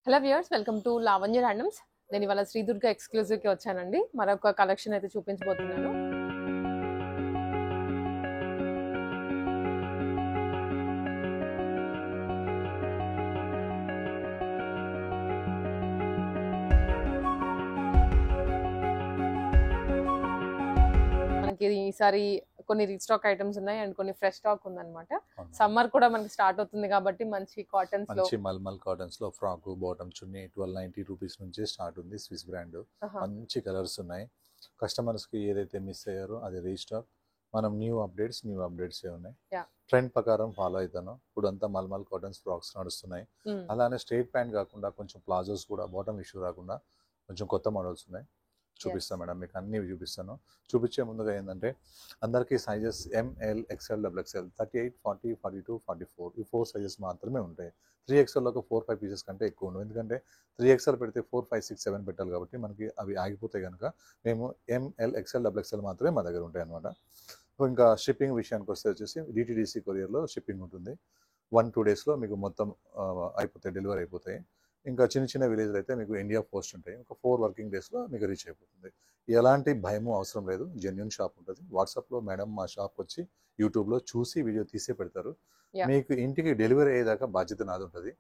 Hello viewers, welcome to Lavanya handlooms. నేను ఇవాళ శ్రీ దుర్గ ఎక్స్క్లూజివ్కి వచ్చానండి. మరొక కలెక్షన్ అయితే చూపించబోతున్నాను. మనకి ఈసారి కొన్ని రీస్టాక్ ఐటమ్స్ ఉన్నాయి అండ్ కొన్ని ఫ్రెష్ స్టాక్ ఉందన్నమాట. సమ్మర్ కూడా మనకి స్టార్ట్ అవుతుంది కాబట్టి మంచి కాటన్స్ లో, మంచి మల్మల్ కాటన్స్ లో ఫ్రాక్ బాటమ్ చున్నీ 1290 రూపీస్ నుంచి స్టార్ట్ ఉంది. స్విస్ బ్రాండ్ మంచి కలర్స్ ఉన్నాయి. కస్టమర్స్ కి ఏదైతే మిస్ అయ్యారో అది రీస్టాక్. మనం న్యూ అప్డేట్స్ ఉన్నాయి. ట్రెండ్ ప్రకారం ఫాలో అవుతాను. ఇప్పుడు అంతా మల్మల్ కాటన్స్ ఫ్రాక్స్ నడుస్తున్నాయి. అలానే స్ట్రైట్ ప్యాంట్ కాకుండా కొంచెం ప్లాజోస్ కూడా బాటమ్ ఇష్యూ రాకుండా కొంచెం కొత్త మోడల్స్ ఉన్నాయి. చూపిస్తాను మేడం, మీకు అన్ని చూపిస్తాను. చూపించే ముందుగా ఏంటంటే అందరికీ sizes M L XL double XL 38 40 42 44 ఈ 4 సైజెస్ మాత్రమే ఉంటాయి. 3XL 4-5 పీసెస్ కంటే ఎక్కువ ఉండవు. ఎందుకంటే 3XL పెడితే 4 5 6 7 పెట్టాలి కాబట్టి మనకి అవి ఆగిపోతాయి కనుక మేము ఎంఎల్ ఎక్స్ఎల్ డబుల్ ఎక్స్ఎల్ మాత్రమే మా దగ్గర ఉంటాయి అనమాట. ఇంకా షిప్పింగ్ విషయానికి వస్తే వచ్చేసి డిటిడిసి కొరియర్లో షిప్పింగ్ ఉంటుంది. 1-2 డేస్లో మీకు మొత్తం అయిపోతాయి, డెలివరీ అయిపోతాయి. ఇంకా చిన్న చిన్న విలేజ్లో అయితే మీకు ఇండియా పోస్ట్ ఉంటాయి. ఒక 4 వర్కింగ్ డేస్లో మీకు రీచ్ అయిపోతుంది. ఎలాంటి భయము అవసరం లేదు. జెన్యున్ షాప్ ఉంటుంది. వాట్సాప్లో మేడం మా షాప్ వచ్చి యూట్యూబ్లో చూసి వీడియో తీసే పెడతారు. మీకు ఇంటికి డెలివరీ అయ్యేదాకా బాధ్యత నాది ఉంటుంది.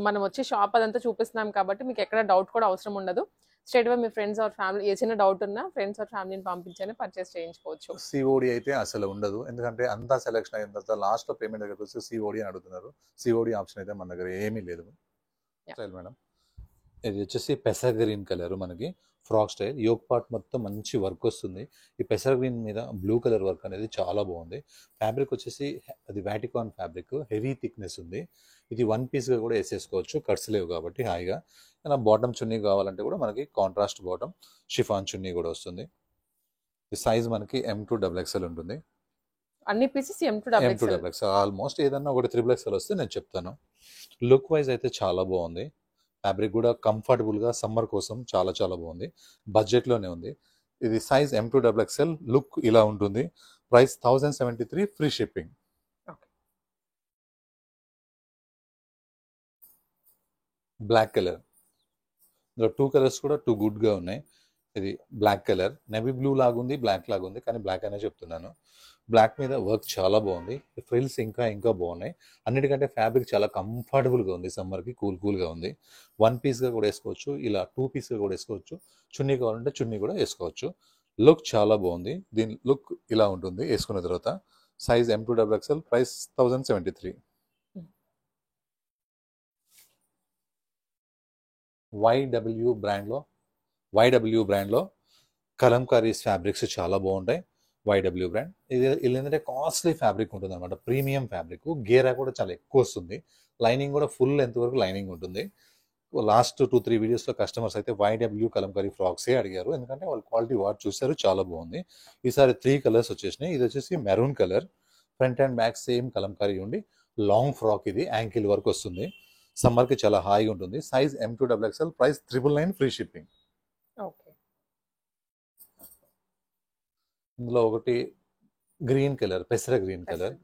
మనం వచ్చి షాప్ అదంతా చూపిస్తున్నాం కాబట్టి మీకు ఎక్కడ డౌట్ కూడా అవసరం ఉండదు. స్ట్రైట్ గా మీ ఫ్రెండ్స్ ఆర్ ఫ్యామిలీ ఏ చిన్న డౌట్ ఉన్నా ఫ్రెండ్స్ ఆర్ ఫ్యామిలీని పంపించని పర్చేస్ చేయించుకోవచ్చు. సిఓడి అయితే అసలు ఉండదు. ఎందుకంటే అంతా సెలెక్షన్ అయిన తర్వాత లాస్ట్ లో పేమెంట్ దగ్గర వచ్చి సిఓడి అని అడుగుతున్నారు. సిఓడి ఆప్షన్ అయితే మన దగ్గర ఏమీ లేదు. స్టైల్ మేడం, ఇది వచ్చేసి పెసర్ గ్రీన్ కలర్ మనకి ఫ్రాక్ స్టైల్. యోక్ పార్ట్ మొత్తం మంచి వర్క్ వస్తుంది. ఈ పెసర్ గ్రీన్ మీద బ్లూ కలర్ వర్క్ అనేది చాలా బాగుంది. ఫ్యాబ్రిక్ వచ్చేసి అది వాటికాన్ ఫ్యాబ్రిక్, హెవీ థిక్నెస్ ఉంది. ఇది 1 పీస్గా కూడా వేసేసుకోవచ్చు, కట్స్ లేవు కాబట్టి హాయిగా. బాటమ్ చున్నీ కావాలంటే కూడా మనకి కాంట్రాస్ట్ బాటమ్ షిఫాన్ చున్నీ కూడా వస్తుంది. ఈ సైజ్ మనకి M2XXL ఉంటుంది. అన్ని పీసెస్ M2XXL. ఆల్మోస్ట్ ఏదన్నా ఒకటి 3XL వస్తే నేను చెప్తాను. లుక్ వైజ్ అయితే చాలా బాగుంది. ఫ్యాబ్రిక్ కూడా కంఫర్టబుల్గా సమ్మర్ కోసం చాలా చాలా బాగుంది. బడ్జెట్లోనే ఉంది. ఇది సైజ్ M2XXL. లుక్ ఇలా ఉంటుంది. Price 1073, free shipping. Black colour, ఇందులో 2 కలర్స్ కూడా 2 గుడ్గా ఉన్నాయి. ఇది బ్లాక్ కలర్, నెవీ బ్లూ లాగుంది, బ్లాక్ లాగుంది, కానీ బ్లాక్ అనే చెప్తున్నాను. బ్లాక్ మీద వర్క్ చాలా బాగుంది. ఫ్రిల్స్ ఇంకా ఇంకా బాగున్నాయి. అన్నిటికంటే ఫ్యాబ్రిక్ చాలా కంఫర్టబుల్గా ఉంది. సమ్మర్కి కూల్గా ఉంది. 1 పీస్గా కూడా వేసుకోవచ్చు, ఇలా 2 పీస్గా కూడా వేసుకోవచ్చు. చున్నీ కావాలంటే చున్నీ కూడా వేసుకోవచ్చు. లుక్ చాలా బాగుంది. దీని లుక్ ఇలా ఉంటుంది వేసుకున్న తర్వాత. Size M2XXL. ప్రైస్ 1073. YW బ్రాండ్లో కలంకారీస్ ఫ్యాబ్రిక్స్ చాలా బాగుంటాయి. YW బ్రాండ్ ఇది ఏంటంటే కాస్ట్లీ ఫ్యాబ్రిక్ ఉంటుంది అనమాట. Premium fabric. గేరా కూడా చాలా ఎక్కువ వస్తుంది. లైనింగ్ కూడా ఫుల్ లెంత్ వరకు లైనింగ్ ఉంటుంది. లాస్ట్ 2-3 వీడియోస్లో కస్టమర్స్ అయితే YW కలంకారీ ఫ్రాక్సే అడిగారు. ఎందుకంటే వాళ్ళు క్వాలిటీ వాడు చూసారు, చాలా బాగుంది. ఈసారి 3 కలర్స్ వచ్చేసినాయి. ఇది వచ్చేసి maroon colour. Front and back same Kalamkari ఉండి లాంగ్ ఫ్రాక్. ఇది యాంకిల్ వరకు వస్తుంది. సమ్మర్కి చాలా హాయిగా ఉంటుంది. Size M2XXL. Price 999, free shipping. ఇందులో ఒకటి గ్రీన్ కలర్, పెసర గ్రీన్ కలర్.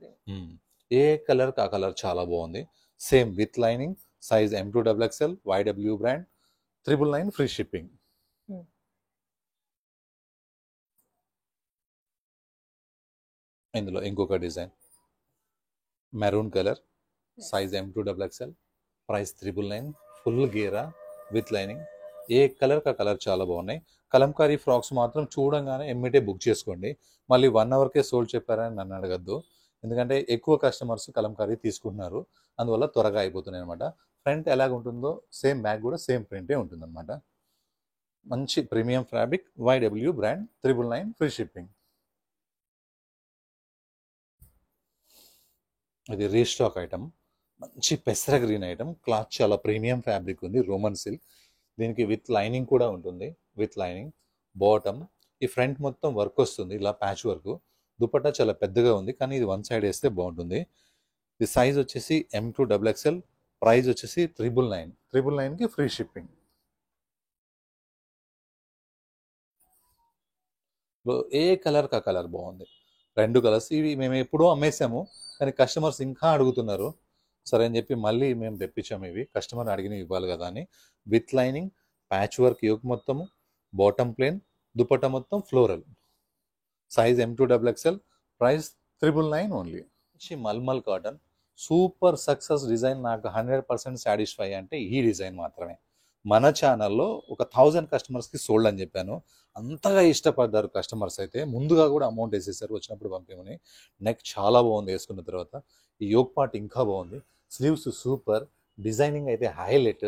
ఏ కలర్ ఆ కలర్ చాలా బాగుంది. Same with lining. Size M2XXL. YW brand. 999, free shipping. ఇందులో ఇంకొక design maroon colour. Size M2XXL. Price 999, full గేరా విత్ లైనింగ్. ఏ కలర్ ఆ కలర్ చాలా బాగున్నాయి. కలంకారీ ఫ్రాక్స్ మాత్రం చూడంగానే ఎమ్మిటే బుక్ చేసుకోండి. మళ్ళీ 1 అవర్కే సోల్డ్ చెప్పారని నన్ను అడగద్దు. ఎందుకంటే ఎక్కువ కస్టమర్స్ కలంకారీ తీసుకుంటున్నారు. అందువల్ల త్వరగా అయిపోతున్నాయి అనమాట. ఫ్రంట్ ఎలాగ ఉంటుందో సేమ్ బ్యాక్ కూడా సేమ్ ప్రింటే ఉంటుంది అనమాట. మంచి premium fabric. YW brand. 999, free shipping. ఇది రీస్టాక్ ఐటమ్. మంచి పెసర గ్రీన్ ఐటమ్. క్లాత్ చాలా ప్రీమియం ఫ్యాబ్రిక్ ఉంది. Roman silk. దీనికి విత్ లైనింగ్ కూడా ఉంటుంది. With lining bottom. ఈ ఫ్రంట్ మొత్తం వర్క్ వస్తుంది, ఇలా ప్యాచ్ వర్క్. దుపట్టా చాలా పెద్దగా ఉంది, కానీ ఇది 1 సైడ్ వేస్తే బాగుంటుంది. ఇది సైజ్ వచ్చేసి M2XXL. ప్రైస్ వచ్చేసి 999. 999కి ఫ్రీ షిప్పింగ్. ఏ కలర్ కా కలర్ బాగుంది. 2 కలర్స్. ఇవి మేము ఎప్పుడో అమ్మేసాము, కానీ కస్టమర్స్ ఇంకా అడుగుతున్నారు. సరే అని చెప్పి మళ్ళీ మేము తెప్పించాము. ఇవి కస్టమర్ అడిగినవి ఇవ్వాలి కదా అని. With lining, patch work yoke మొత్తము, బాటమ్ ప్లేన్, దుపట్టా మొత్తం floral. Size M2XXL, price 999 only. Malmal cotton super success design. నాకు 100% సాటిస్ఫై అంటే ఈ డిజైన్ మాత్రమే. మన ఛానల్లో ఒక 1000 కస్టమర్స్కి సోల్డ్ అని చెప్పాను. అంతగా ఇష్టపడ్డారు కస్టమర్స్. అయితే ముందుగా కూడా అమౌంట్ వేసేసారు వచ్చినప్పుడు పంపించమని. నెక్ చాలా బాగుంది వేసుకున్న తర్వాత. ఈ యోక్ పార్ట్ ఇంకా బాగుంది. స్లీవ్స్ సూపర్, డిజైనింగ్ అయితే హైలైట్.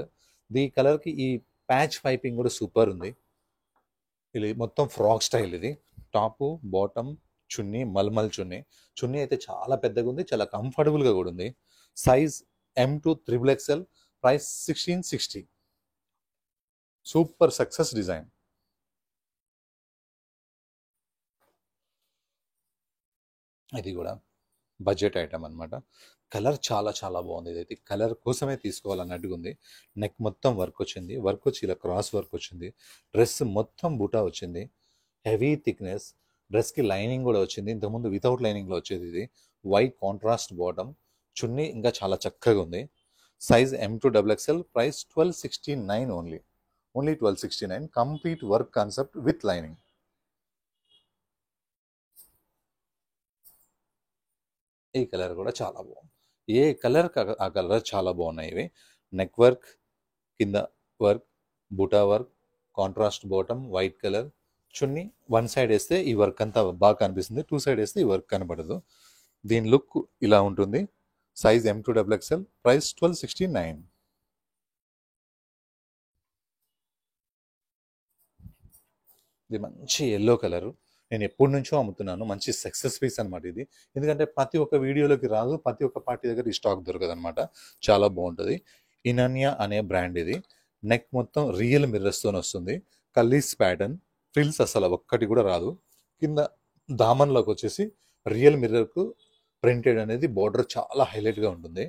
ఈ కలర్కి ఈ ప్యాచ్ పైపింగ్ కూడా సూపర్ ఉంది. ఇది మొత్తం ఫ్రాక్ స్టైల్. ఇది టాపు, బాటమ్, చున్నీ, మల్మల్ చున్నీ. చున్నీ అయితే చాలా పెద్దగా ఉంది, చాలా కంఫర్టబుల్గా కూడా ఉంది. Size M2XXL, price 1660. Super success design. ఇది కూడా బడ్జెట్ ఐటమ్ అనమాట. కలర్ చాలా చాలా బాగుంది. ఇదైతే కలర్ కోసమే తీసుకోవాలన్నట్టుగా ఉంది. నెక్ మొత్తం వర్క్ వచ్చింది. వర్క్ వచ్చి ఇలా క్రాస్ వర్క్ వచ్చింది. డ్రెస్ మొత్తం బూటా వచ్చింది. Heavy thickness. డ్రెస్కి లైనింగ్ కూడా వచ్చింది. ఇంతకుముందు వితౌట్ లైనింగ్లో వచ్చేది ఇది. White contrast bottom. చున్నీ ఇంకా చాలా చక్కగా ఉంది. Size M2XXL, price 1269 only. Only 1269. Complete work concept with lining. ఈ కలర్ కూడా చాలా బాగుంది. ఏ కలర్ ఆ కలర్ చాలా బాగున్నాయి ఇవి. నెక్ వర్క్, కింద వర్క్, బూటా work, contrast bottom, white colour. చున్నీ వన్ సైడ్ వేస్తే ఈ వర్క్ అంతా బాగా కనిపిస్తుంది, టూ సైడ్ వేస్తే ఈ వర్క్ కనబడదు. దీని లుక్ ఇలా ఉంటుంది. Size M2XXL, price 1269. ఇది మంచి ఎల్లో కలరు. నేను ఎప్పటి నుంచో అమ్ముతున్నాను. మంచి సక్సెస్ పీస్ అనమాట ఇది. ఎందుకంటే ప్రతి ఒక్క వీడియోలోకి రాదు, ప్రతి ఒక్క పార్టీ దగ్గర ఈ స్టాక్ దొరకదు అనమాట. చాలా బాగుంటుంది. ఇనన్యా అనే బ్రాండ్ ఇది. నెక్ మొత్తం రియల్ మిర్రర్స్తో వస్తుంది. Kallis pattern. ఫ్రిల్స్ అసలు ఒక్కటి కూడా రాదు. కింద దామన్లోకి వచ్చేసి రియల్ మిర్రర్కు ప్రింటెడ్ అనేది బార్డర్ చాలా హైలైట్గా ఉంటుంది.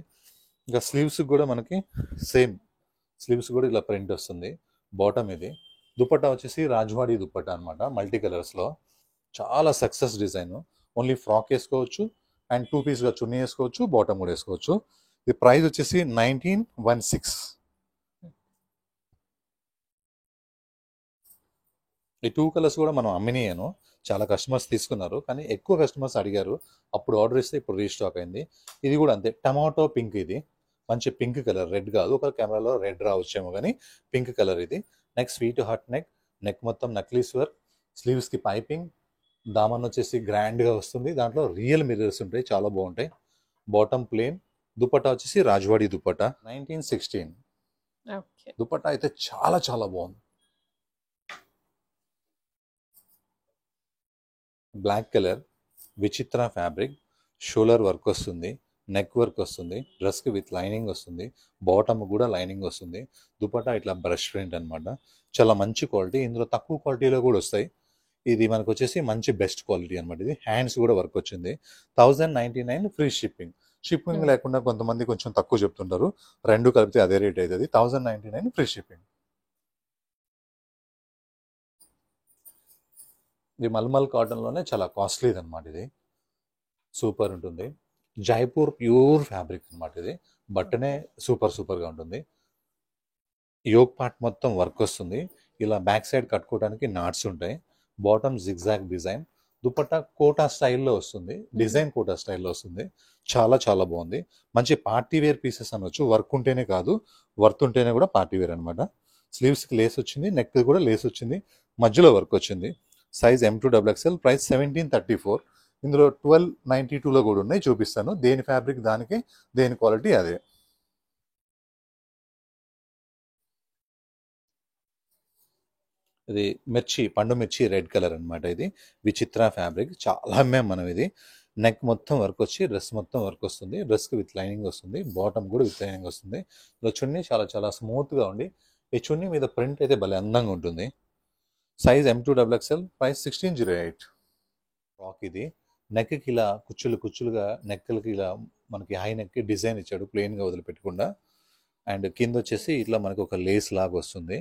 ఇంకా స్లీవ్స్ కూడా మనకి సేమ్ స్లీవ్స్ కూడా ఇలా ప్రింట్ వస్తుంది. బాటమ్ ఇది. దుపట్టా వచ్చేసి రాజ్వాడి దుపట్టా అనమాట, మల్టీ కలర్స్లో. చాలా సక్సెస్ డిజైన్. ఓన్లీ ఫ్రాక్ వేసుకోవచ్చు అండ్ 2 పీస్గా చున్నీ వేసుకోవచ్చు, బాటమ్ కూడా వేసుకోవచ్చు. ఇది ప్రైస్ వచ్చేసి 1916. ఈ 2 కలర్స్ కూడా మనం అమ్మినాను. చాలా కస్టమర్స్ తీసుకున్నారు, కానీ ఎక్కువ కస్టమర్స్ అడిగారు. అప్పుడు ఆర్డర్ ఇస్తే ఇప్పుడు రీస్టాక్ అయింది. ఇది కూడా అంతే, టమాటో పింక్. ఇది మంచి పింక్ కలర్, రెడ్ కాదు. ఒక కెమెరాలో రెడ్ రావచ్చేమో కానీ పింక్ కలర్ ఇది. Neck sweet heart neck. Neck మొత్తం నక్లీస్ వర్క్. స్లీవ్స్కి పైపింగ్. దామన్ వచ్చేసి గ్రాండ్గా వస్తుంది. దాంట్లో రియల్ మిర్రర్స్ ఉంటాయి, చాలా బాగుంటాయి. Bottom plain. దుపట్టా వచ్చేసి రాజ్వాడి దుపట్టా. 1916. ఓకే. దుపట్టా అయితే చాలా చాలా బాగుంది. బ్లాక్ కలర్, విచిత్ర ఫ్యాబ్రిక్. షోలర్ వర్క్ వస్తుంది, నెక్ వర్క్ వస్తుంది, డ్రెస్కి విత్ లైనింగ్ వస్తుంది, బాటమ్ కూడా లైనింగ్ వస్తుంది. దుపట్టా ఇట్లా బ్రష్ ప్రింట్ అనమాట. చాలా మంచి క్వాలిటీ. ఇందులో తక్కువ క్వాలిటీలో కూడా వస్తాయి. ఇది మనకు వచ్చేసి మంచి బెస్ట్ క్వాలిటీ అనమాట. ఇది హ్యాండ్స్ కూడా వర్క్ వచ్చింది. 1099 ఫ్రీ షిప్పింగ్. షిప్పింగ్ లేకుండా కొంతమంది కొంచెం తక్కువ చెప్తుంటారు. రెండు కలిపితే అదే రేట్ అవుతుంది. 1099 ఫ్రీ షిప్పింగ్. ఇది మల్మల్ కాటన్లోనే చాలా కాస్ట్లీది అనమాట. ఇది సూపర్ ఉంటుంది. జైపూర్ ప్యూర్ ఫ్యాబ్రిక్ అనమాట. ఇది బట్టనే సూపర్గా ఉంటుంది. యోక్ పార్ట్ మొత్తం వర్క్ వస్తుంది. ఇలా బ్యాక్ సైడ్ కట్టుకోవడానికి నాట్స్ ఉంటాయి. Bottom zigzag design. Dupatta Kota స్టైల్లో వస్తుంది, డిజైన్ కోటా స్టైల్లో వస్తుంది. చాలా చాలా బాగుంది. మంచి పార్టీ వేర్ పీసెస్ అనొచ్చు. వర్క్ ఉంటేనే కాదు, వర్త్ ఉంటేనే కూడా పార్టీ వేర్ అనమాట. స్లీవ్స్కి లేస్ వచ్చింది, నెక్ కూడా లేస్ వచ్చింది, మధ్యలో వర్క్ వచ్చింది. Size M2XXL, price 1734. ఇందులో 1292లో కూడా ఉన్నాయి, చూపిస్తాను. దేని ఫ్యాబ్రిక్ దానికి, దేని క్వాలిటీ అదే. ఇది మిర్చి, పండు మిర్చి రెడ్ కలర్ అనమాట. ఇది విచిత్ర ఫ్యాబ్రిక్. చాలా అమ్మాం మనం ఇది. నెక్ మొత్తం వర్క్ వచ్చి డ్రెస్ మొత్తం వర్క్ వస్తుంది. డ్రెస్కి విత్ లైనింగ్ వస్తుంది, బాటమ్ కూడా విత్ లైనింగ్ వస్తుంది. ఇలా చున్నీ చాలా చాలా స్మూత్గా ఉండి, ఈ చున్నీ మీద ప్రింట్ అయితే భలే అందంగా ఉంటుంది. Size M2XXL, price 1608. ఫ్రాక్ ఇది. నెక్కి ఇలా కుచ్చులుగా నెక్కలకి ఇలా మనకి హై నెక్కి డిజైన్ ఇచ్చాడు, ప్లెయిన్గా వదిలిపెట్టకుండా. అండ్ కింద వచ్చేసి ఇట్లా మనకు ఒక లేస్ లాగా వస్తుంది.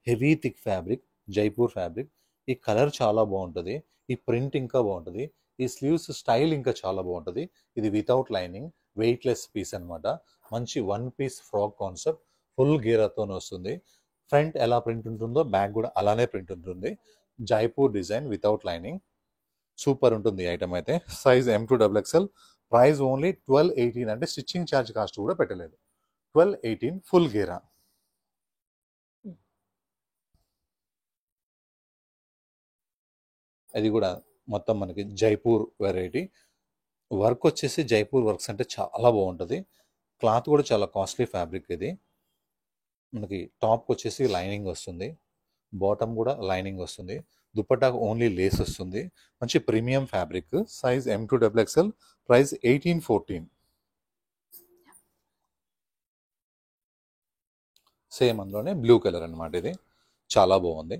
Heavy thick fabric, Jaipur fabric. ఈ కలర్ చాలా బాగుంటుంది, ఈ ప్రింట్ ఇంకా బాగుంటుంది, ఈ స్లీవ్స్ స్టైల్ ఇంకా చాలా బాగుంటుంది. ఇది వితౌట్ లైనింగ్. వెయిట్లెస్ పీస్ అన్నమాట. మంచి one piece frock concept, full గేరాతో వస్తుంది. ఫ్రంట్ ఎలా ప్రింట్ ఉంటుందో బ్యాక్ కూడా అలానే ప్రింట్ ఉంటుంది. Jaipur design without lining, super ఉంటుంది ఈ ఐటమ్ అయితే. సైజ్ M2XXL, ప్రైస్ ఓన్లీ 1218, అంటే స్టిచ్చింగ్ ఛార్జ్ కాస్ట్ కూడా పెట్టలేదు. 1218 ఫుల్ గేరా. అది కూడా మొత్తం మనకి జైపూర్ వెరైటీ. వర్క్ వచ్చేసి జైపూర్ వర్క్స్ అంటే చాలా బాగుంటుంది. క్లాత్ కూడా చాలా కాస్ట్లీ ఫ్యాబ్రిక్ ఇది. మనకి టాప్కి వచ్చేసి లైనింగ్ వస్తుంది, బాటమ్ కూడా లైనింగ్ వస్తుంది, దుపట్టాకు ఓన్లీ లేస్ వస్తుంది. మంచి premium fabric. Size M2XXL, price 1814. Same అందులోనే బ్లూ కలర్ అనమాట. ఇది చాలా బాగుంది.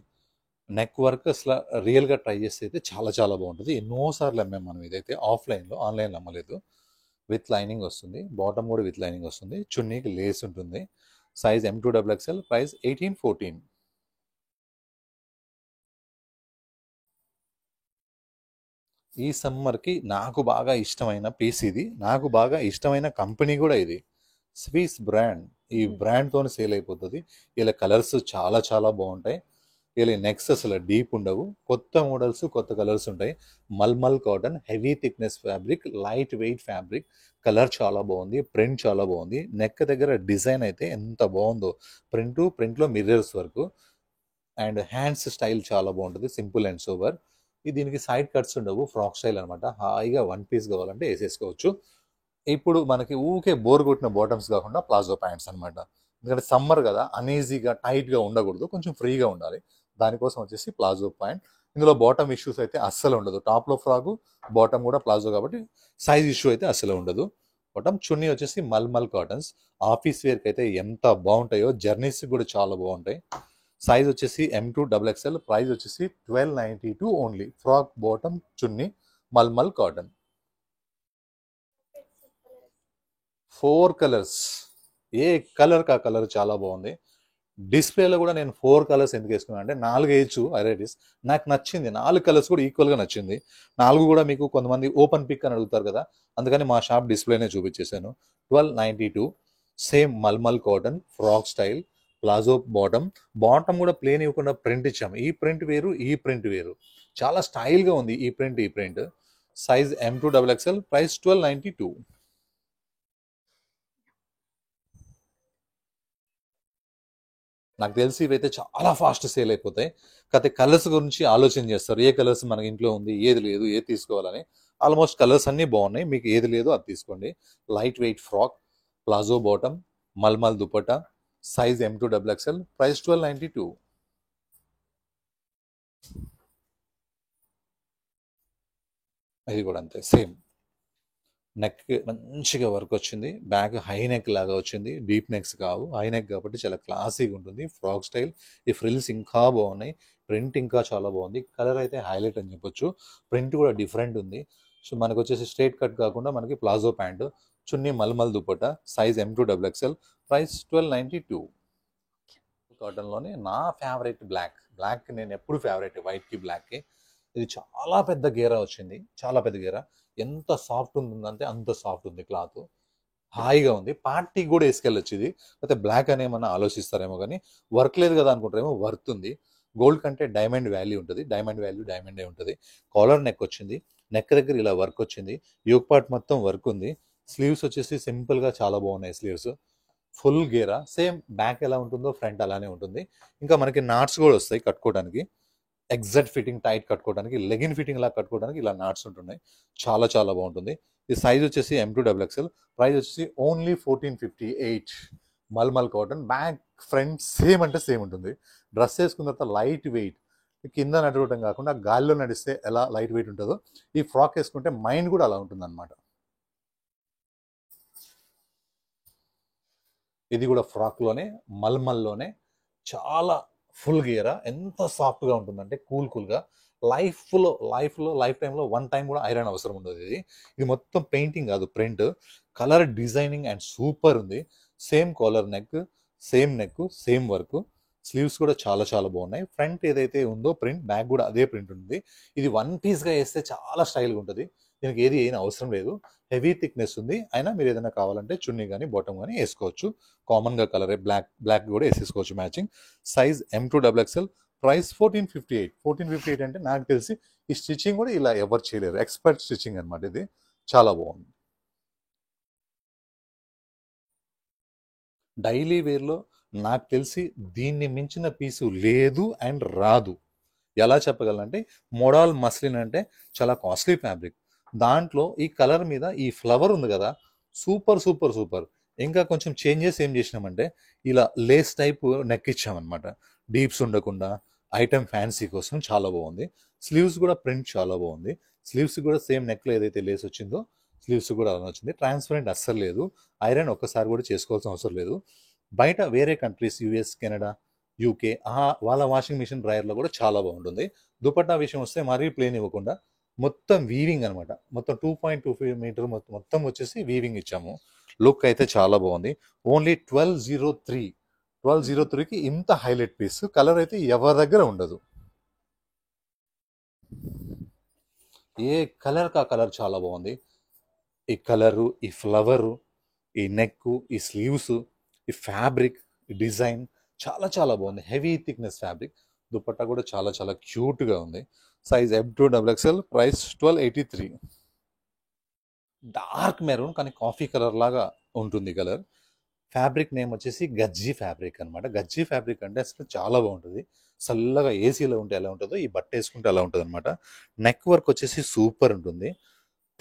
నెక్ వర్క్ అసలు రియల్గా ట్రై చేస్తే అయితే చాలా చాలా బాగుంటుంది. ఎన్నోసార్లు అమ్మాం మనం ఇదైతే ఆఫ్లైన్లో, ఆన్లైన్లో అమ్మలేదు. విత్ లైనింగ్ వస్తుంది, బాటమ్ కూడా విత్ లైనింగ్ వస్తుంది, చున్నీకి లేస్ ఉంటుంది. Size M2XXL, price 1814. ఈ సమ్మర్కి నాకు బాగా ఇష్టమైన పీస్ ఇది, నాకు బాగా ఇష్టమైన కంపెనీ కూడా ఇది. Swiss brand. ఈ బ్రాండ్తో సేల్ అయిపోతుంది. ఇలా కలర్స్ చాలా చాలా బాగుంటాయి. ఇలా నెక్స్ట్ అసలు డీప్ ఉండవు, కొత్త మోడల్స్ కొత్త కలర్స్ ఉంటాయి. Malmal cotton, heavy thickness fabric, light weight fabric. Colour చాలా బాగుంది, ప్రింట్ చాలా బాగుంది. నెక్ దగ్గర డిజైన్ అయితే ఎంత బాగుందో, ప్రింట్లో మిర్రర్స్ వరకు. అండ్ హ్యాండ్స్ స్టైల్ చాలా బాగుంటుంది, సింపుల్ అండ్ సోబర్. దీనికి సైడ్ కట్స్ ఉండవు, ఫ్రాక్ స్టైల్ అనమాట. హాయిగా వన్ పీస్ కావాలంటే వేసేసుకోవచ్చు. ఇప్పుడు మనకి ఊకే బోర్ కొట్టిన బాటమ్స్ కాకుండా ప్లాజో ప్యాంట్స్ అనమాట. ఎందుకంటే సమ్మర్ కదా, అనీజీగా టైట్గా ఉండకూడదు, కొంచెం ఫ్రీగా ఉండాలి. దానికోసం వచ్చేసి ప్లాజో ప్యాంట్. ఇందులో బాటమ్ ఇష్యూస్ అయితే అస్సలు ఉండదు. టాప్లో ఫ్రాకు, బాటమ్ కూడా ప్లాజో కాబట్టి సైజ్ ఇష్యూ అయితే అస్సలు ఉండదు. బాటమ్ చున్నీ వచ్చేసి మల్మల్ కాటన్స్. ఆఫీస్ వేర్కి అయితే ఎంత బాగుంటాయో, జర్నీస్ కూడా చాలా బాగుంటాయి. సైజ్ వచ్చేసి M2XXL, ప్రైస్ వచ్చేసి 1292 ఓన్లీ. ఫ్రాక్, బాటమ్, చున్నీ, మల్మల్ కాటన్. 4 కలర్స్, ఏ కలర్ కా కలర్ చాలా బాగుంది. డిస్ప్లేలో కూడా నేను 4 కలర్స్ ఎందుకు వేసుకున్నాను అంటే 4 వేయచ్చు వెరైటీస్, నాకు నచ్చింది 4 కలర్స్ కూడా ఈక్వల్గా నచ్చింది. 4 కూడా మీకు కొంతమంది ఓపెన్ పిక్ అని అడుగుతారు కదా, అందుకని మా షాప్ డిస్ప్లేనే చూపించేశాను. 1292. Same mulmul cotton, frock style, palazzo bottom కూడా ప్లేన్ ఇవ్వకుండా ప్రింట్ ఇచ్చాము. ఈ ప్రింట్ వేరు, ఈ ప్రింట్ వేరు, చాలా స్టైల్గా ఉంది ఈ ప్రింట్. Size M2XXL, price 1292. నాకు తెలిసి ఇవైతే చాలా ఫాస్ట్ సేల్ అయిపోతాయి. కాకపోతే కలర్స్ గురించి ఆలోచన చేస్తారు, ఏ కలర్స్ మనకి ఇంట్లో ఉంది, ఏది లేదు, ఏది తీసుకోవాలని. ఆల్మోస్ట్ కలర్స్ అన్నీ బాగున్నాయి, మీకు ఏది లేదో అది తీసుకోండి. Light weight frock, palazzo bottom, malmal dupatta. Size M2XXL, price 1292. ఇది కూడా అంతే సేమ్. నెక్ మంచిగా వర్క్ వచ్చింది, బ్యాక్ హై నెక్ లాగా వచ్చింది. డీప్ నెక్స్ కావు, హై నెక్ కాబట్టి చాలా క్లాసీగా ఉంటుంది. Frock style. ఈ ఫ్రిల్స్ ఇంకా బాగున్నాయి, ప్రింట్ ఇంకా చాలా బాగుంది. కలర్ అయితే హైలైట్ అని చెప్పొచ్చు. ప్రింట్ కూడా డిఫరెంట్ ఉంది. సో మనకు వచ్చేసి స్ట్రైట్ కట్ కాకుండా మనకి ప్లాజో ప్యాంటు, చున్నీ mulmul dupatta. Size M2XXL, price 1292. కాటన్లోనే నా ఫేవరెట్ బ్లాక్ నేను ఎప్పుడు ఫేవరెట్, వైట్కి బ్లాక్కి. ఇది చాలా పెద్ద గేరా వచ్చింది, చాలా పెద్ద గేరా. ఎంత సాఫ్ట్ ఉంటుందంటే అంత సాఫ్ట్ ఉంది, క్లాత్ హాయిగా ఉంది. పార్టీకి కూడా వేసుకెళ్ళొచ్చు ఇది. అయితే బ్లాక్ అని ఏమన్నా ఆలోచిస్తారేమో, కానీ వర్క్ లేదు కదా అనుకుంటారేమో, వర్త్ ఉంది. గోల్డ్ కంటే డైమండ్ వాల్యూ ఉంటుంది, డైమండ్ వాల్యూ డైమండే ఉంటుంది. కాలర్ నెక్ వచ్చింది, నెక్ దగ్గర ఇలా వర్క్ వచ్చింది, యోక్ పార్ట్ మొత్తం వర్క్ ఉంది. స్లీవ్స్ వచ్చేసి సింపుల్గా చాలా బాగున్నాయి స్లీవ్స్. ఫుల్ గేరా. సేమ్ బ్యాక్ ఎలా ఉంటుందో ఫ్రంట్ అలానే ఉంటుంది. ఇంకా మనకి నాట్స్ కూడా వస్తాయి కట్టుకోవడానికి, ఎగ్జాక్ట్ ఫిట్టింగ్ టైట్ కట్టుకోవడానికి, లెగిన్ ఫిట్టింగ్ లా కట్టుకోవడానికి ఇలా నాట్స్ ఉంటున్నాయి. చాలా చాలా బాగుంటుంది. ఈ సైజ్ వచ్చేసి M2XXL, ప్రైస్ వచ్చేసి only 1458. Malmal cotton. Back front same అంటే సేమ్ ఉంటుంది. డ్రెస్ వేసుకున్న తర్వాత లైట్ వెయిట్, కింద నడవడం కాకుండా గాల్లో నడిస్తే ఎలా లైట్ వెయిట్ ఉంటుందో, ఈ ఫ్రాక్ వేసుకుంటే మైండ్ కూడా అలా ఉంటుంది అనమాట. ఇది కూడా ఫ్రాక్లోనే, మల్మల్లోనే, చాలా ఫుల్ గేరా. ఎంత సాఫ్ట్గా ఉంటుందంటే కూల్గా. లైఫ్ టైంలో వన్ టైం కూడా ఐరన్ అవసరం ఉండదు. ఇది మొత్తం పెయింటింగ్ కాదు, print. Colour designing and super ఉంది. Same collar neck, same work. Sleeves కూడా చాలా చాలా బాగున్నాయి. ఫ్రంట్ ఏదైతే ఉందో ప్రింట్, బ్యాక్ కూడా అదే ప్రింట్ ఉంది. ఇది వన్ పీస్గా వేస్తే చాలా స్టైల్గా ఉంటుంది. దీనికి ఏది ఏం అవసరం లేదు, హెవీ థిక్నెస్ ఉంది. అయినా మీరు ఏదైనా కావాలంటే చున్నీ కానీ బాటమ్ కానీ వేసుకోవచ్చు. కామన్గా కలరే బ్లాక్ కూడా వేసేసుకోవచ్చు మ్యాచింగ్. Size M2XXL, price 1458. 1458 అంటే నాకు తెలిసి ఈ స్టిచ్చింగ్ కూడా ఇలా ఎవరు చేయలేరు, ఎక్స్పర్ట్ స్టిచ్చింగ్ అనమాట. ఇది చాలా బాగుంది. డైలీ వేర్లో నాకు తెలిసి దీన్ని మించిన పీసు లేదు అండ్ రాదు. ఎలా చెప్పగలనంటే మోడల్ మస్లిన్ అంటే చాలా కాస్ట్లీ ఫ్యాబ్రిక్. దాంట్లో ఈ కలర్ మీద ఈ ఫ్లవర్ ఉంది కదా, సూపర్ సూపర్ సూపర్. ఇంకా కొంచెం చేంజెస్ ఏం చేసినామంటే ఇలా లేస్ టైప్ నెక్ ఇచ్చామన్నమాట, డీప్స్ ఉండకుండా ఐటమ్ ఫ్యాన్సీ కోసం చాలా బాగుంది. స్లీవ్స్ కూడా ప్రింట్ చాలా బాగుంది. స్లీవ్స్ కూడా సేమ్ నెక్లో ఏదైతే లేస్ వచ్చిందో స్లీవ్స్ కూడా అలా వచ్చింది. ట్రాన్స్పరెంట్ అస్సలు లేదు, ఐరన్ ఒక్కసారి కూడా చేసుకోవాల్సిన అవసరం లేదు. బయట వేరే కంట్రీస్ యూఎస్, కెనడా, యూకే వాళ్ళ వాషింగ్ మిషన్ డ్రైయర్లో కూడా చాలా బాగుంటుంది. దుపట్టా విషయం వస్తే మరీ ప్లేన్ ఇవ్వకుండా మొత్తం వీవింగ్ అనమాట, మొత్తం 2.25 మీటర్ మొత్తం వచ్చేసి వీవింగ్ ఇచ్చాము. లుక్ అయితే చాలా బాగుంది. ఓన్లీ 1203కి ఇంత హైలైట్ పీస్. కలర్ అయితే ఎవరి దగ్గర ఉండదు, ఏ కలర్ కా కలర్ చాలా బాగుంది. ఈ కలరు, ఈ ఫ్లవరు, ఈ నెక్, ఈ స్లీవ్స్, ఈ ఫ్యాబ్రిక్, ఈ డిజైన్ చాలా చాలా బాగుంది. Heavy thickness fabric. దుపట్టా కూడా చాలా చాలా క్యూట్గా ఉంది. Size M2XXL, price 1283. Dark maroon కానీ కాఫీ కలర్ లాగా ఉంటుంది కలర్. ఫ్యాబ్రిక్ నేమ్ వచ్చేసి గజ్జీ ఫ్యాబ్రిక్ అనమాట. గజ్జీ ఫ్యాబ్రిక్ అంటే అసలు చాలా బాగుంటుంది. చల్లగా ఏసీలో ఉంటే ఎలా ఉంటుందో ఈ బట్ట వేసుకుంటే అలా ఉంటుంది అనమాట. నెక్ వర్క్ వచ్చేసి సూపర్ ఉంటుంది.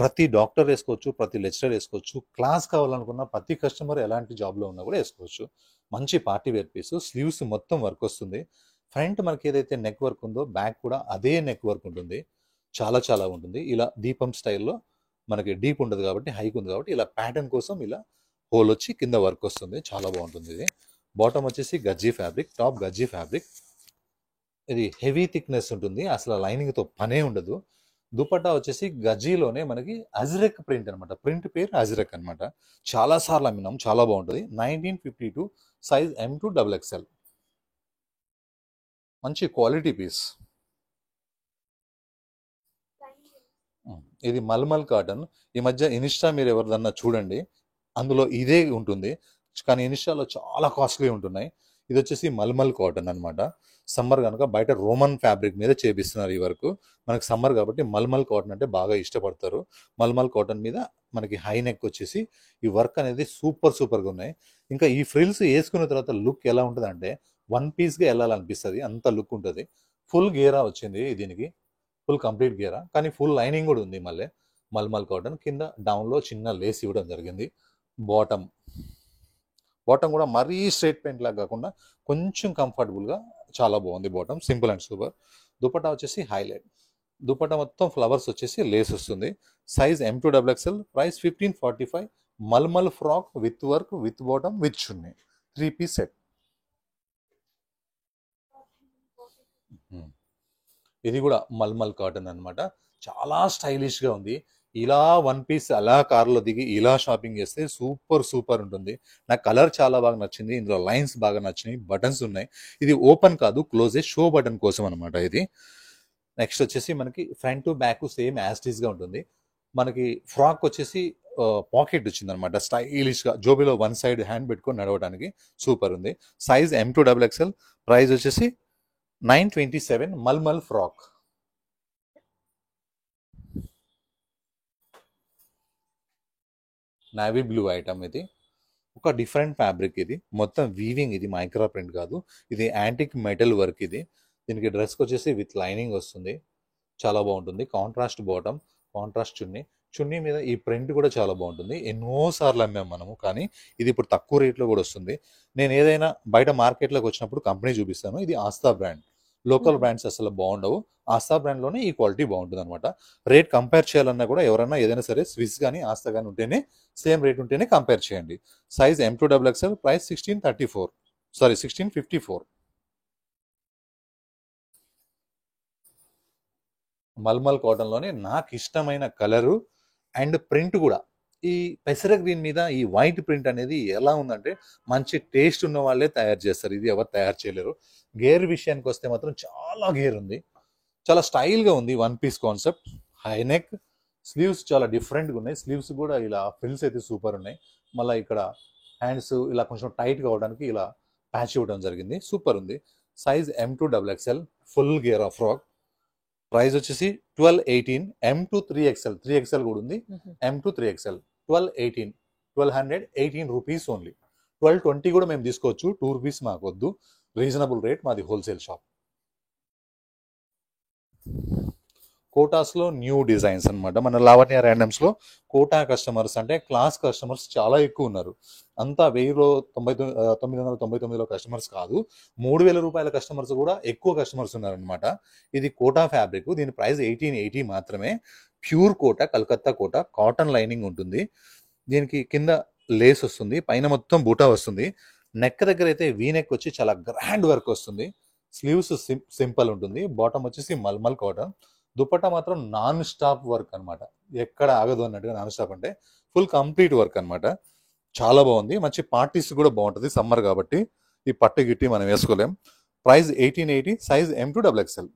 ప్రతి డాక్టర్ వేసుకోవచ్చు, ప్రతి లెక్చరర్ వేసుకోవచ్చు. క్లాస్ కావాలనుకున్న ప్రతి కస్టమర్ ఎలాంటి జాబ్లో ఉన్నా కూడా వేసుకోవచ్చు. మంచి పార్టీ వేర్ పీస్. స్లీవ్స్ మొత్తం వర్క్ వస్తుంది. ఫ్రంట్ మనకి ఏదైతే నెక్ వర్క్ ఉందో బ్యాక్ కూడా అదే నెక్ వర్క్ ఉంటుంది. చాలా చాలా ఉంటుంది. ఇలా దీపం స్టైల్లో మనకి డీప్ ఉండదు కాబట్టి, హైక్ ఉంది కాబట్టి ఇలా ప్యాటర్న్ కోసం ఇలా హోల్ వచ్చి కింద వర్క్ వస్తుంది. చాలా బాగుంటుంది. ఇది బాటమ్ వచ్చేసి గజ్జీ ఫ్యాబ్రిక్, టాప్ గజ్జీ ఫ్యాబ్రిక్. ఇది హెవీ థిక్నెస్ ఉంటుంది, అసలు లైనింగ్తో పనే ఉండదు. దుపట్టా వచ్చేసి గజ్జీలోనే మనకి అజ్రక్ ప్రింట్ అనమాట. ప్రింట్ పేరు అజ్రక్ అనమాట. చాలా సార్లు అమ్మినాం, చాలా బాగుంటుంది. 1952, సైజ్ M2XXL. మంచి క్వాలిటీ పీస్. ఇది మల్మల్ కాటన్. ఈ మధ్య ఇన్స్టా మీరు ఎవరిదన్నా చూడండి, అందులో ఇదే ఉంటుంది. కానీ ఇన్స్టాలో చాలా కాస్ట్లీ ఉంటున్నాయి. ఇది వచ్చేసి మల్మల్ కాటన్ అనమాట. సమ్మర్ కనుక బయట రోమన్ ఫ్యాబ్రిక్ మీద చేపిస్తున్నారు ఈ వరకు. మనకి సమ్మర్ కాబట్టి మల్మల్ కాటన్ అంటే బాగా ఇష్టపడతారు. మల్మల్ కాటన్ మీద మనకి హై నెక్ వచ్చేసి ఈ వర్క్ అనేది సూపర్ సూపర్గా ఉన్నాయి. ఇంకా ఈ ఫ్రిల్స్ వేసుకున్న తర్వాత లుక్ ఎలా ఉంటుంది అంటే వన్ పీస్గా వెళ్ళాలనిపిస్తుంది, అంత లుక్ ఉంటుంది. ఫుల్ గేరా వచ్చింది దీనికి, ఫుల్ కంప్లీట్ గేరా. కానీ ఫుల్ లైనింగ్ కూడా ఉంది. మళ్ళీ మల్మల్ కాటన్ కింద డౌన్లో చిన్న లేస్ ఇవ్వడం జరిగింది. బాటమ్ కూడా మరీ స్ట్రైట్ పెయింట్ లాగా కాకుండా కొంచెం కంఫర్టబుల్గా చాలా బాగుంది. Bottom simple and super. Dupatta వచ్చేసి హైలైట్. దుపట్టా మొత్తం ఫ్లవర్స్ వచ్చేసి లేస్ వస్తుంది. Size M2XXL, price 1545. Malmal frock with work, with bottom, with chunni, 3 piece set. ఇది కూడా మల్మల్ కాటన్ అనమాట. చాలా స్టైలిష్గా ఉంది. ఇలా వన్ పీస్ అలా కార్లో దిగి ఇలా షాపింగ్ చేస్తే సూపర్ సూపర్ ఉంటుంది. నాకు కలర్ చాలా బాగా నచ్చింది. ఇందులో లైన్స్ బాగా నచ్చినాయి, బటన్స్ ఉన్నాయి. ఇది ఓపెన్ కాదు, క్లోజే, షో బటన్ కోసం అనమాట ఇది. నెక్స్ట్ వచ్చేసి మనకి ఫ్రంట్ టు బ్యాక్ సేమ్ యాస్టీస్గా ఉంటుంది. మనకి ఫ్రాక్ వచ్చేసి పాకెట్ వచ్చింది అనమాట, స్టైలిష్గా. జోబీలో వన్ సైడ్ హ్యాండ్ పెట్టుకొని నడవడానికి సూపర్ ఉంది. సైజ్ M2XXL, ప్రైస్ వచ్చేసి 927. Malmal frock. Navy blue item. ఇది ఒక డిఫరెంట్ ఫ్యాబ్రిక్. ఇది మొత్తం వీవింగ్. ఇది మైక్రా ప్రింట్ కాదు, ఇది యాంటిక్ మెటల్ వర్క్. ఇది దీనికి డ్రెస్కి వచ్చేసి విత్ లైనింగ్ వస్తుంది. చాలా బాగుంటుంది. కాంట్రాస్ట్ బాటమ్, కాంట్రాస్ట్ చున్నీ మీద ఈ ప్రింట్ కూడా చాలా బాగుంటుంది. ఎన్నోసార్లు అమ్మాము మనము, కానీ ఇది ఇప్పుడు తక్కువ రేట్లో కూడా వస్తుంది. నేను ఏదైనా బయట మార్కెట్లోకి వచ్చినప్పుడు కంపెనీ చూపిస్తాను. ఇది ఆస్థా బ్రాండ్. లోకల్ బ్రాండ్స్ అసలు బాగుండవు. ఆస్థా బ్రాండ్లోనే ఈ క్వాలిటీ బాగుంటుంది అనమాట. రేట్ కంపేర్ చేయాలన్నా కూడా ఎవరైనా ఏదైనా సరే స్విస్ కానీ ఆస్థా కానీ ఉంటేనే, సేమ్ రేట్ ఉంటేనే కంపేర్ చేయండి. Size M2XXL, price 1654. మల్మల్ కాటన్లోనే నాకు ఇష్టమైన కలరు అండ్ ప్రింట్ కూడా. ఈ పెసర గ్రీన్ మీద ఈ వైట్ ప్రింట్ అనేది ఎలా ఉందంటే మంచి టేస్ట్ ఉన్న వాళ్ళే తయారు చేస్తారు, ఇది ఎవరు తయారు చేయలేరు. గేర్ విషయానికి వస్తే మాత్రం చాలా గేర్ ఉంది, చాలా స్టైల్గా ఉంది. One piece concept, high neck, sleeves చాలా డిఫరెంట్గా ఉన్నాయి. స్లీవ్స్ కూడా ఇలా ఫ్రిల్స్ అయితే సూపర్ ఉన్నాయి. మళ్ళీ ఇక్కడ హ్యాండ్స్ ఇలా కొంచెం టైట్ కావడానికి ఇలా ప్యాచ్ ఇవ్వడం జరిగింది. సూపర్ ఉంది. Size M2XXL full gear of frock. Price వచ్చేసి 1218. M2 3XL 3XL కూడా ఉంది. M2 3XL 1218 1218 rupees only. 1220 కూడా మేము తీసుకోవచ్చు. 2 రూపీస్ మాకు వద్దు. Reasonable rate. మాది హోల్సేల్ షాప్. కోటాస్లో న్యూ డిజైన్స్ అనమాట. మన లావణ్య ర్యాండమ్స్లో కోటా కస్టమర్స్ అంటే క్లాస్ కస్టమర్స్ చాలా ఎక్కువ ఉన్నారు. అంతా 999లో కస్టమర్స్ కాదు, 3000 రూపాయల కస్టమర్స్ కూడా ఎక్కువ కస్టమర్స్ ఉన్నారనమాట. ఇది కోటా ఫ్యాబ్రిక్. దీని ప్రైస్ 1880 మాత్రమే. Pure Kota, Calcutta Kota, cotton lining ఉంటుంది. దీనికి కింద లేస్ వస్తుంది, పైన మొత్తం బూటా వస్తుంది. నెక్ దగ్గర అయితే వీ నెక్ వచ్చి చాలా గ్రాండ్ వర్క్ వస్తుంది. స్లీవ్స్ సింపుల్ ఉంటుంది. బాటమ్ వచ్చేసి మల్మల్ కాటన్. దుపట్టా మాత్రం నాన్ స్టాప్ వర్క్ అనమాట. ఎక్కడ ఆగదు అన్నట్టుగా నాన్ స్టాప్ అంటే ఫుల్ కంప్లీట్ వర్క్ అనమాట. చాలా బాగుంది. మంచి పార్టీస్ కూడా బాగుంటుంది. సమ్మర్ కాబట్టి ఈ పట్టు గిట్టి మనం వేసుకోలేం. ప్రైస్ 1880. Size M2XXL.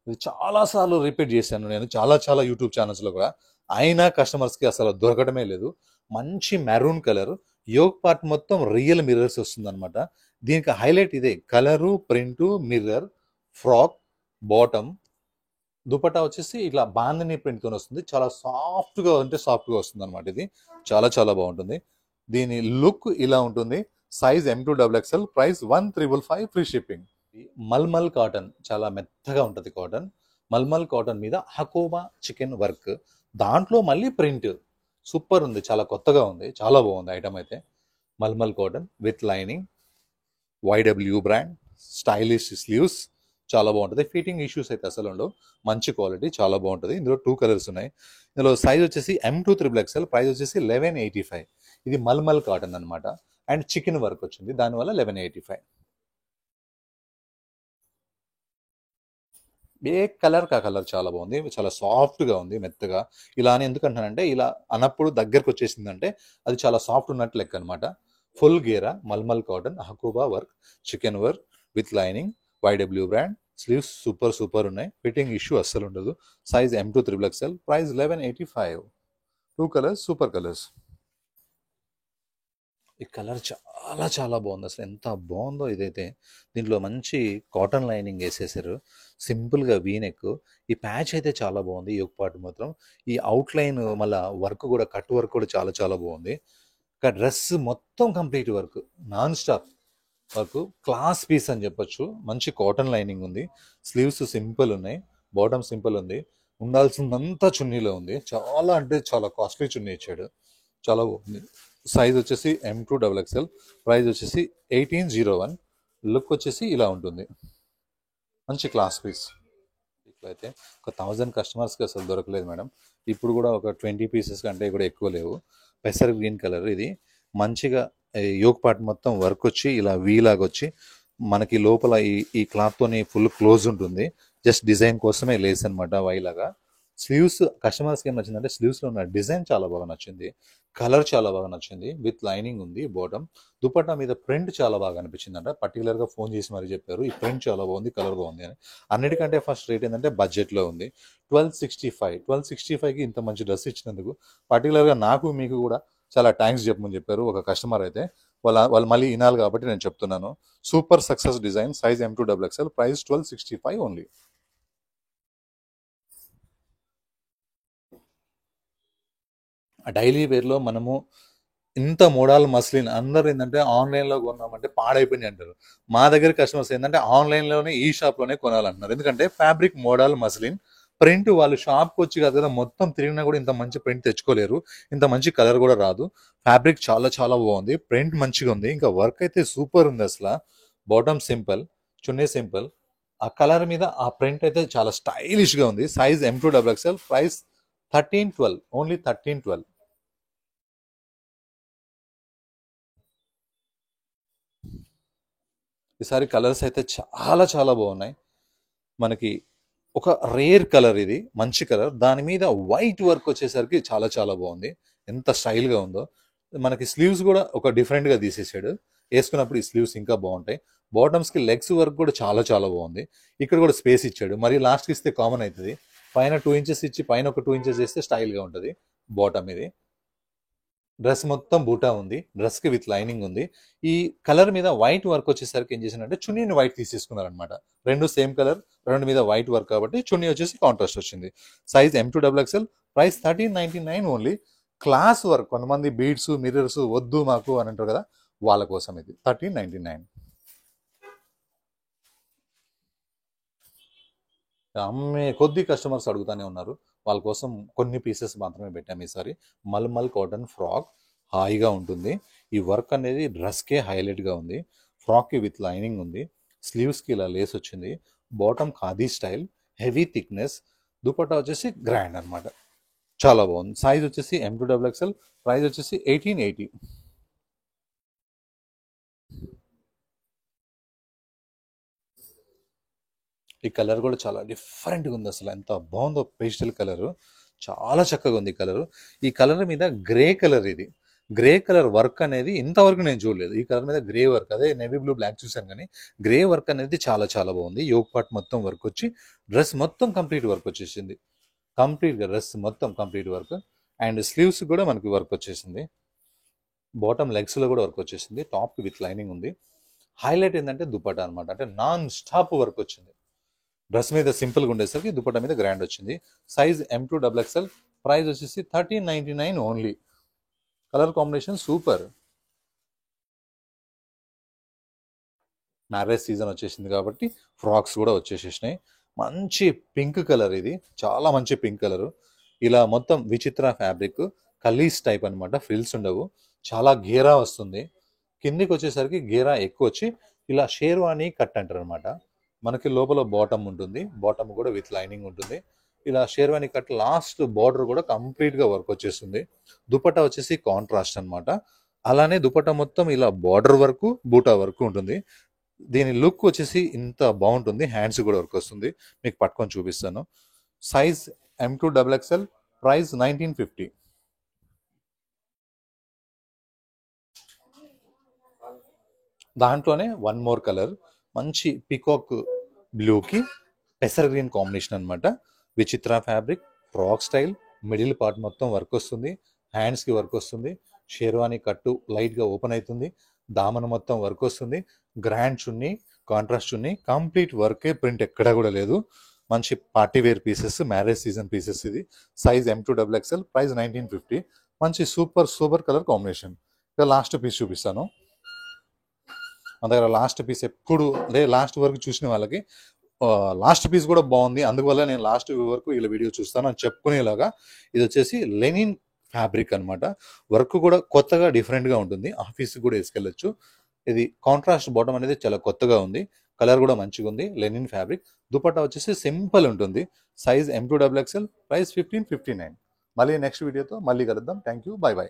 ఇది చాలాసార్లు రిపీట్ చేశాను నేను చాలా యూట్యూబ్ ఛానల్స్లో కూడా. అయినా కస్టమర్స్కి అసలు దొరకడమే లేదు. మంచి మెరూన్ కలర్, యోగ్ పార్ట్ మొత్తం రియల్ మిర్రర్స్ వస్తుంది అనమాట. దీనికి హైలైట్ ఇదే. Colour, print, mirror, frock, bottom. Dupatta వచ్చేసి ఇట్లా బాందని ప్రింట్తో వస్తుంది. చాలా సాఫ్ట్గా వస్తుంది అనమాట. ఇది చాలా బాగుంటుంది. దీని లుక్ ఇలా ఉంటుంది. Size M2XXL. Price 1555. Free shipping. Mulmul cotton చాలా మెత్తగా ఉంటుంది. కాటన్ మల్మల్ కాటన్ మీద హకోబా చికెన్ వర్క్, దాంట్లో మళ్ళీ ప్రింట్. సూపర్ ఉంది. చాలా కొత్తగా ఉంది. చాలా బాగుంది ఐటమ్ అయితే. Mulmul cotton with lining, YW brand, stylish sleeves. చాలా బాగుంటుంది. ఫిట్టింగ్ ఇష్యూస్ అయితే అసలు ఉండవు. మంచి క్వాలిటీ, చాలా బాగుంటుంది. ఇందులో 2 కలర్స్ ఉన్నాయి. ఇందులో సైజ్ వచ్చేసి M2XXL. ప్రైస్ వచ్చేసి 1185. ఇది మల్మల్ కాటన్ అనమాట. అండ్ చికెన్ వర్క్ వచ్చింది, దానివల్ల 1185. ఏ కలర్ కా కలర్ చాలా బాగుంది. చాలా సాఫ్ట్గా ఉంది, మెత్తగా. ఇలా అని ఎందుకంటానంటే, ఇలా అన్నప్పుడు దగ్గరకు వచ్చేసిందంటే అది చాలా సాఫ్ట్ ఉన్నట్టు లెక్క అనమాట. ఫుల్ గేరా, mulmul cotton, Hakoba work, chikan work with lining, YW brand. Sleeves super ఉన్నాయి. ఫిట్టింగ్ ఇష్యూ అస్సలు ఉండదు. Size M2XXL. Price 1185. 2 colours, super colours. ఈ కలర్ చాలా బాగుంది. అసలు ఎంత బాగుందో ఇదైతే. దీంట్లో మంచి కాటన్ లైనింగ్ వేసేసారు. సింపుల్గా వీనెక్. ఈ ప్యాచ్ అయితే చాలా బాగుంది. ఈ ఒక పార్ట్ మాత్రం ఈ అవుట్లైన్ మళ్ళీ వర్క్ కూడా, కట్ వర్క్ కూడా చాలా బాగుంది. ఇక డ్రెస్ మొత్తం complete work, non stop work. Class piece అని చెప్పొచ్చు. మంచి కాటన్ లైనింగ్ ఉంది. స్లీవ్స్ సింపుల్ ఉన్నాయి, బాటమ్ సింపుల్ ఉంది. ఉండాల్సిందంతా చున్నీలో ఉంది. చాలా కాస్ట్లీ చున్నీ ఇచ్చాడు. చాలా బాగుంది. సైజ్ వచ్చేసి M2XXL. ప్రైస్ వచ్చేసి 1801. లుక్ వచ్చేసి ఇలా ఉంటుంది. మంచి క్లాస్ పీస్. ఇట్లయితే ఒక 1000 కస్టమర్స్కి అసలు దొరకలేదు మేడం. ఇప్పుడు కూడా ఒక 20 పీసెస్ కంటే కూడా ఎక్కువ లేవు. పెసర్ గ్రీన్ కలర్. ఇది మంచిగా యోక్ పార్ట్ మొత్తం వర్క్ వచ్చి ఇలా వీలాగా వచ్చి మనకి లోపల ఈ క్లాత్తోని ఫుల్ క్లోజ్ ఉంటుంది. జస్ట్ డిజైన్ కోసమే లేస్ అనమాట, వైలాగా. స్లీవ్స్ కస్టమర్స్కి ఏం నచ్చిందంటే, స్లీవ్స్లో ఉన్న డిజైన్ చాలా బాగా నచ్చింది. కలర్ చాలా బాగా నచ్చింది. విత్ లైనింగ్ ఉంది. బాటమ్ దుపట్టా మీద ప్రింట్ చాలా బాగా అనిపించింది అంట. పర్టికులర్గా ఫోన్ చేసి మరీ చెప్పారు, ఈ ప్రింట్ చాలా బాగుంది, కలర్ బాగుంది అని. అన్నిటికంటే ఫస్ట్ రేట్ ఏంటంటే బడ్జెట్లో ఉంది. 1265కి ఇంత మంచి డ్రెస్ ఇచ్చినందుకు పర్టికులర్గా నాకు మీకు కూడా చాలా థ్యాంక్స్ చెప్పమని చెప్పారు ఒక కస్టమర్ అయితే. వాళ్ళు మళ్ళీ వినాలి కాబట్టి నేను చెప్తున్నాను. Super success design. Size M2XXL. Price 1265 only. Daily వేర్లో మనము ఇంత మోడల్ మస్లిన్ అందరు ఏంటంటే ఆన్లైన్లో కొన్నామంటే పాడైపోయింది అంటారు. మా దగ్గర కస్టమర్స్ ఏంటంటే ఆన్లైన్లోనే, ఈ షాప్లోనే కొనాలంటున్నారు. ఎందుకంటే ఫ్యాబ్రిక్ మోడల్ మస్లిన్ ప్రింట్ వాళ్ళు షాప్కి వచ్చి కాదు కదా, మొత్తం తిరిగినా కూడా ఇంత మంచి ప్రింట్ తెచ్చుకోలేరు. ఇంత మంచి కలర్ కూడా రాదు. ఫ్యాబ్రిక్ చాలా బాగుంది. ప్రింట్ మంచిగా ఉంది. ఇంకా వర్క్ అయితే సూపర్ ఉంది అసలు. బాటమ్ సింపుల్, చున్నీ సింపుల్. ఆ కలర్ మీద ఆ ప్రింట్ అయితే చాలా స్టైలిష్గా ఉంది. Size M2XXL. ప్రైస్ 1312. ఓన్లీ 1312. ఈసారి కలర్స్ అయితే చాలా బాగున్నాయి. మనకి ఒక రేర్ కలర్, ఇది మంచి కలర్. దాని మీద వైట్ వర్క్ వచ్చేసరికి చాలా బాగుంది. ఎంత స్టైల్గా ఉందో. మనకి స్లీవ్స్ కూడా ఒక డిఫరెంట్గా తీసేసాడు. వేసుకున్నప్పుడు ఈ స్లీవ్స్ ఇంకా బాగుంటాయి. బాటమ్స్కి లెగ్స్ వర్క్ కూడా చాలా చాలా బాగుంది. ఇక్కడ కూడా స్పేస్ ఇచ్చాడు. మరి లాస్ట్కి ఇస్తే కామన్ అవుతుంది. పైన 2 ఇంచెస్ ఇచ్చి పైన ఒక 2 ఇంచెస్ వేస్తే స్టైల్గా ఉంటుంది. బాటమ్ ఇది. డ్రెస్ మొత్తం బూటా ఉంది. డ్రెస్కి విత్ లైనింగ్ ఉంది. ఈ కలర్ మీద వైట్ వర్క్ వచ్చేసరికి ఏం చేశానంటే చున్నీని వైట్ తీసేసుకున్నారనమాట. రెండు సేమ్ కలర్, రెండు మీద వైట్ వర్క్ కాబట్టి చున్నీ వచ్చేసి కాంట్రాస్ట్ వచ్చింది. Size M2XXL, price 1399 only. Class work, కొంతమంది బీడ్స్ మిర్రర్స్ వద్దు మాకు అని అంటారు కదా, వాళ్ళ కోసం ఇది 1399. అమ్మే కొద్ది కస్టమర్స్ అడుగుతానే ఉన్నారు. వాళ్ళ కోసం కొన్ని పీసెస్ మాత్రమే పెట్టాము ఈసారి. మల్మల్ కాటన్ ఫ్రాక్ హాయిగా ఉంటుంది. ఈ వర్క్ అనేది డ్రెస్కే హైలైట్గా ఉంది. ఫ్రాక్కి విత్ లైనింగ్ ఉంది. స్లీవ్స్కి ఇలా లేస్ వచ్చింది. Bottom khadi style, heavy thickness. Dupatta వచ్చేసి గ్రాండ్ అనమాట, చాలా బాగుంది. సైజ్ వచ్చేసి M2XXL, ప్రైస్ వచ్చేసి 1880. ఈ కలర్ కూడా చాలా డిఫరెంట్గా ఉంది. అసలు ఎంత బాగుందో, పేస్టల్ కలర్, చాలా చక్కగా ఉంది ఈ కలర్. ఈ కలర్ మీద గ్రే కలర్, ఇది గ్రే కలర్ వర్క్ అనేది ఇంతవరకు నేను చూడలేదు. ఈ కలర్ మీద గ్రే వర్క్, అదే నేవీ బ్లూ బ్లాక్ చూసాను కానీ గ్రే వర్క్ అనేది చాలా చాలా బాగుంది. యోక్ పార్ట్ మొత్తం వర్క్ వచ్చి డ్రెస్ మొత్తం కంప్లీట్ వర్క్ వచ్చేసింది. కంప్లీట్గా డ్రెస్ మొత్తం కంప్లీట్ వర్క్. అండ్ స్లీవ్స్ కూడా మనకి వర్క్ వచ్చేసింది. బాటమ్ లెగ్స్లో కూడా వర్క్ వచ్చేసింది. టాప్కి విత్ లైనింగ్ ఉంది. హైలైట్ ఏంటంటే దుపట్టా అనమాట, అంటే నాన్ స్టాప్ వర్క్ వచ్చింది. డ్రెస్ మీద సింపుల్గా ఉండేసరికి దుపట్టా మీద గ్రాండ్ వచ్చింది. సైజ్ M2XXL, ప్రైస్ వచ్చేసి 1399 only. Colour combination super. Marriage season వచ్చేసింది కాబట్టి ఫ్రాక్స్ కూడా వచ్చేసేసినాయి. మంచి పింక్ కలర్, ఇది చాలా మంచి పింక్ కలర్. ఇలా మొత్తం విచిత్ర ఫ్యాబ్రిక్, కలీస్ టైప్ అనమాట, ఫ్రిల్స్ ఉండవు. చాలా గేరా వస్తుంది. కిందికి వచ్చేసరికి గేరా ఎక్కువ వచ్చి ఇలా షేర్వాణి కట్ అంటారు అనమాట. మనకి లోపల బాటమ్ ఉంటుంది, బాటమ్ కూడా విత్ లైనింగ్ ఉంటుంది. ఇలా షేర్వాణి కట్ లాస్ట్ బార్డర్ కూడా కంప్లీట్గా వర్క్ వచ్చేస్తుంది. దుపట్టా వచ్చేసి కాంట్రాస్ట్ అనమాట. అలానే దుపట్టా మొత్తం ఇలా బార్డర్ వరకు బూటా వరకు ఉంటుంది. దీని లుక్ వచ్చేసి ఇంత బాగుంటుంది. హ్యాండ్స్ కూడా వర్క్ వస్తుంది. మీకు పట్టుకొని చూపిస్తాను. Size M2XXL, price 1950. దాంట్లోనే వన్ మోర్ కలర్, మంచి పికాక్ బ్లూకి పెసర్ గ్రీన్ కాంబినేషన్ అనమాట. విచిత్ర fabric, frock style, middle part మొత్తం వర్క్ వస్తుంది. హ్యాండ్స్కి వర్క్ వస్తుంది. షేర్వాణి కట్టు లైట్గా ఓపెన్ అవుతుంది. దామన మొత్తం వర్క్ వస్తుంది. Grand chunni, contrast chunni, complete వర్కే, ప్రింట్ ఎక్కడా కూడా లేదు. మంచి party wear pieces, marriage season pieces. ఇది సైజ్ M2XXL, ప్రైస్ 1950. మంచి సూపర్ సూపర్ కలర్ కాంబినేషన్. ఇక లాస్ట్ పీస్ చూపిస్తాను. మన దగ్గర లాస్ట్ పీస్ ఎప్పుడు అదే లాస్ట్ వరకు చూసిన వాళ్ళకి లాస్ట్ పీస్ కూడా బాగుంది, అందువల్ల నేను లాస్ట్ వరకు ఇలా వీడియో చూస్తాను అని చెప్పుకునేలాగా. ఇది వచ్చేసి లెనిన్ ఫ్యాబ్రిక్ అనమాట. వర్క్ కూడా కొత్తగా డిఫరెంట్గా ఉంటుంది. ఆఫీస్కి కూడా వేసుకెళ్ళచ్చు. ఇది కాంట్రాస్ట్ బాటమ్ అనేది చాలా కొత్తగా ఉంది. కలర్ కూడా మంచిగా ఉంది. Linen fabric. దుపట్టా వచ్చేసి సింపుల్ ఉంటుంది. Size M2XXL, price 1559. మళ్ళీ నెక్స్ట్ వీడియోతో మళ్ళీ కలుద్దాం. Thank you, by by.